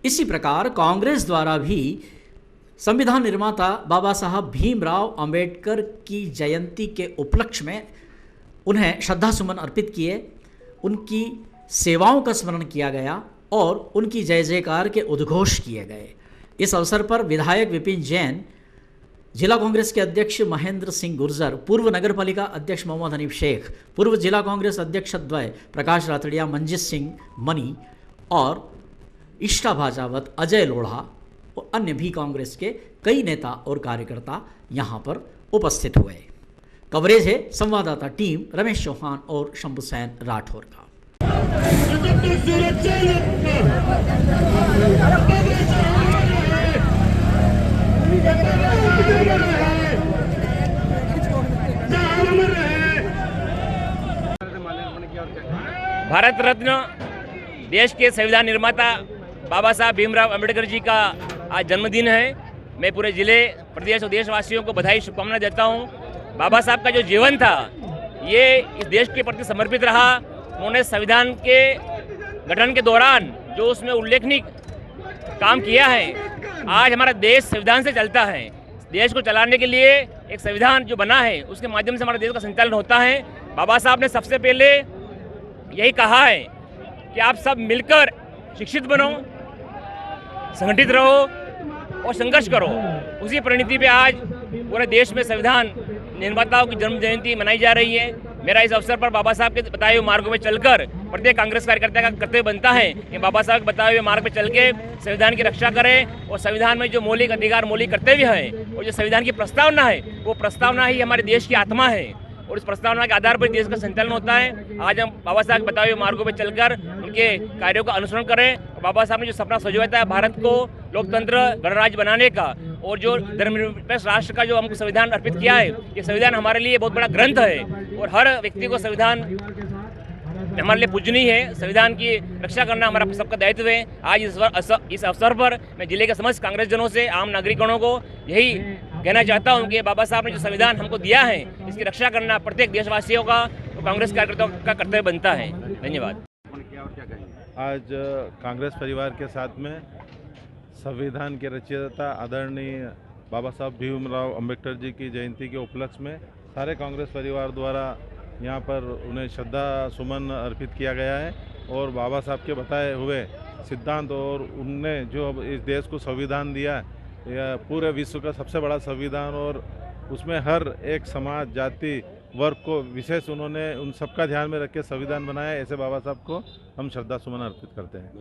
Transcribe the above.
इसी प्रकार कांग्रेस द्वारा भी संविधान निर्माता बाबा साहब भीमराव अंबेडकर की जयंती के उपलक्ष्य में उन्हें श्रद्धा सुमन अर्पित किए, उनकी सेवाओं का स्मरण किया गया और उनकी जय जयकार के उद्घोष किए गए। इस अवसर पर विधायक विपिन जैन, जिला कांग्रेस के अध्यक्ष महेंद्र सिंह गुर्जर, पूर्व नगर पालिका अध्यक्ष मोहम्मद हनीफ शेख, पूर्व जिला कांग्रेस अध्यक्ष द्वय प्रकाश रातड़िया, मंजित सिंह मनी और इष्टा भाजावत अजय लोढ़ा और अन्य भी कांग्रेस के कई नेता और कार्यकर्ता यहाँ पर उपस्थित हुए। कवरेज है संवाददाता टीम रमेश चौहान और शंभू सैन राठौर का। भारत रत्न देश के संविधान निर्माता बाबा साहब भीमराव अंबेडकर जी का आज जन्मदिन है। मैं पूरे जिले, प्रदेश और देशवासियों को बधाई, शुभकामनाएं देता हूं। बाबा साहब का जो जीवन था ये इस देश के प्रति समर्पित रहा। उन्होंने संविधान के गठन के दौरान जो उसमें उल्लेखनीय काम किया है, आज हमारा देश संविधान से चलता है। देश को चलाने के लिए एक संविधान जो बना है उसके माध्यम से हमारे देश का संचालन होता है। बाबा साहब ने सबसे पहले यही कहा है कि आप सब मिलकर शिक्षित बनो, संगठित रहो और संघर्ष करो। उसी परिणति पे आज पूरे देश में संविधान निर्माताओं की जन्म जयंती मनाई जा रही है। मेरा इस अवसर पर बाबा साहब के बताए हुए मार्गों में चलकर प्रत्येक कांग्रेस कार्यकर्ता का कर्तव्य बनता है कि बाबा साहब के बताए हुए मार्ग पे चल के संविधान की रक्षा करें और संविधान में जो मौलिक अधिकार, मौलिक कर्तव्य है और जो संविधान की प्रस्तावना है, वो प्रस्तावना ही हमारे देश की आत्मा है और इस प्रस्तावना के आधार पर देश का संचालन होता है। आज हम बाबा साहब के बताए हुए मार्गों पर चलकर उनके कार्यों का अनुसरण करें। बाबा साहब ने जो सपना संजोया था भारत को लोकतंत्र गणराज्य बनाने का और जो धर्मनिरपेक्ष राष्ट्र का जो हमको संविधान अर्पित किया है, ये संविधान हमारे लिए बहुत बड़ा ग्रंथ है और हर व्यक्ति को संविधान हमारे लिए पूजनीय है। संविधान की रक्षा करना हमारा सबका दायित्व है। आज इस अवसर पर मैं जिले के समस्त कांग्रेस जनों से, आम नागरिकों को यही कहना चाहता हूं कि बाबा साहब ने जो संविधान हमको दिया है इसकी रक्षा करना प्रत्येक देशवासियों का और कांग्रेस कार्यकर्ताओं का कर्तव्य बनता है। धन्यवाद। आज कांग्रेस परिवार के साथ में संविधान के रचयिता आदरणीय बाबा साहब भीमराव अंबेडकर जी की जयंती के उपलक्ष्य में सारे कांग्रेस परिवार द्वारा यहाँ पर उन्हें श्रद्धा सुमन अर्पित किया गया है और बाबा साहब के बताए हुए सिद्धांत और उनने जो इस देश को संविधान दिया, यह पूरे विश्व का सबसे बड़ा संविधान और उसमें हर एक समाज, जाति, वर्ग को विशेष उन्होंने उन सबका ध्यान में रख के संविधान बनाया। ऐसे बाबा साहब को हम श्रद्धा सुमन अर्पित करते हैं।